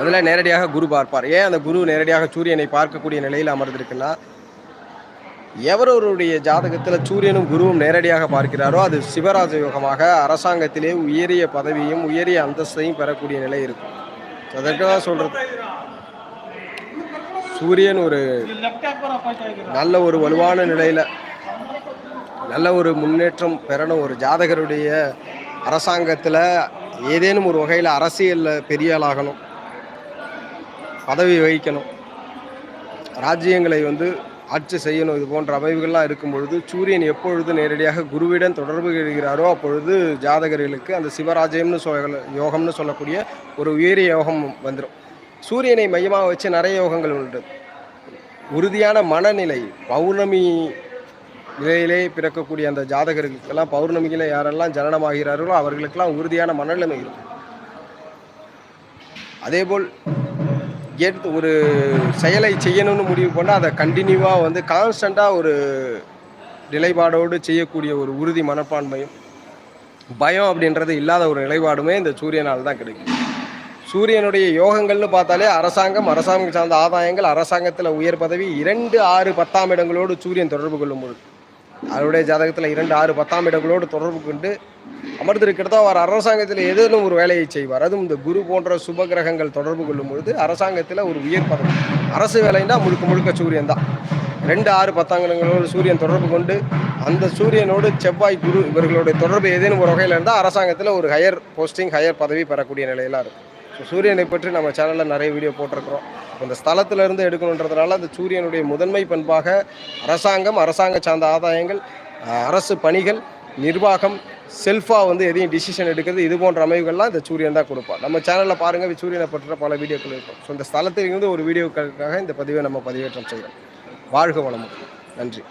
அதில் நேரடியாக குரு பார்ப்பார். ஏன் அந்த குரு நேரடியாக சூரியனை பார்க்கக்கூடிய நிலையில் அமர்ந்திருக்குன்னா, எவரவருடைய ஜாதகத்தில் சூரியனும் குருவும் நேரடியாக பார்க்கிறாரோ அது சிவராஜ யோகமாக அரசாங்கத்திலே உயரிய பதவியும் உயரிய அந்தஸ்தையும் பெறக்கூடிய நிலை இருக்கும். அதற்கு தான் சொல்றது, சூரியன் ஒரு நல்ல ஒரு வலுவான நிலையில் நல்ல ஒரு முன்னேற்றம் பெறணும். ஒரு ஜாதகருடைய அரசாங்கத்தில் ஏதேனும் ஒரு வகையில் அரசியலில் பெரிய ஆளாகணும், பதவி வகிக்கணும், ராஜ்யங்களை ஆட்சி செய்யணும், இது போன்ற அமைவுகள்லாம் இருக்கும் பொழுது சூரியன் எப்பொழுது நேரடியாக குருவிடம் தொடர்பு கொள்கிறாரோ அப்பொழுது ஜாதகர்களுக்கு அந்த சிவராஜ்யம்னு யோகம்னு சொல்லக்கூடிய ஒரு உயரிய யோகம் வந்துடும். சூரியனை மையமாக வச்சு நிறைய யோகங்கள் உண்டு. உறுதியான மனநிலை, பௌர்ணமி நிலையிலே பிறக்கக்கூடிய அந்த ஜாதகர்களுக்கெல்லாம் பௌர்ணமியில் யாரெல்லாம் ஜனனமாகிறார்களோ அவர்களுக்கெல்லாம் உறுதியான மனநிலைமை இருக்கும். அதேபோல் ஒரு செயலை செய்யணும்னு முடிவு பண்ணால் அதை கண்டினியூவாக கான்ஸ்டண்ட்டாக ஒரு நிலைப்பாடோடு செய்யக்கூடிய ஒரு உறுதி மனப்பான்மையும் பயம் அப்படின்றது இல்லாத ஒரு நிலைப்பாடுமே இந்த சூரியனால் தான் கிடைக்கும். சூரியனுடைய யோகங்கள்னு பார்த்தாலே அரசாங்கம் சார்ந்த ஆதாயங்கள், அரசாங்கத்தில் உயர் பதவி, 2, 6, 10ஆம் இடங்களோடு சூரியன் தொடர்பு கொள்ளும் பொழுது அவருடைய ஜாதகத்தில் 2, 6, 10ஆம் இடங்களோடு தொடர்பு கொண்டு அமர்ந்திருக்கிறதோ அவர் அரசாங்கத்தில் ஏதேனும் ஒரு வேலையை செய்வார். அதுவும் இந்த குரு போன்ற சுப கிரகங்கள் தொடர்பு கொள்ளும் பொழுது அரசாங்கத்தில் ஒரு உயர் பதவி, அரசு வேலைன்னா முழுக்க சூரியன் தான். 2, 6, 10ஆம் இடங்களோடு சூரியன் தொடர்பு கொண்டு அந்த சூரியனோடு செவ்வாய், குரு இவர்களுடைய தொடர்பு ஏதேனும் ஒரு வகையில் இருந்தால் அரசாங்கத்தில் ஒரு ஹையர் போஸ்டிங், ஹையர் பதவி பெறக்கூடிய நிலையெல்லாம் இருக்கும். ஸோ சூரியனை பற்றி நம்ம சேனலில் நிறைய வீடியோ போட்டிருக்கிறோம். அந்த ஸ்தலத்திலிருந்து எடுக்கணுன்றதுனால அந்த சூரியனுடைய முதன்மை பண்பாக அரசாங்க சார்ந்த ஆதாயங்கள், அரசு பணிகள், நிர்வாகம், செல்ஃபாக எதையும் டிசிஷன் எடுக்கிறது, இது போன்ற அமைவுகள்லாம் இந்த சூரியன் தான் கொடுப்பார். நம்ம சேனலில் பாருங்கள், சூரியனை பற்றின பல வீடியோக்கள் இருக்கும். ஸோ இந்த ஸ்தலத்திலிருந்து ஒரு வீடியோக்களுக்காக இந்த பதிவை நம்ம பதிவேற்றம் செய்கிறோம். வாழ்க வளமுடன். நன்றி.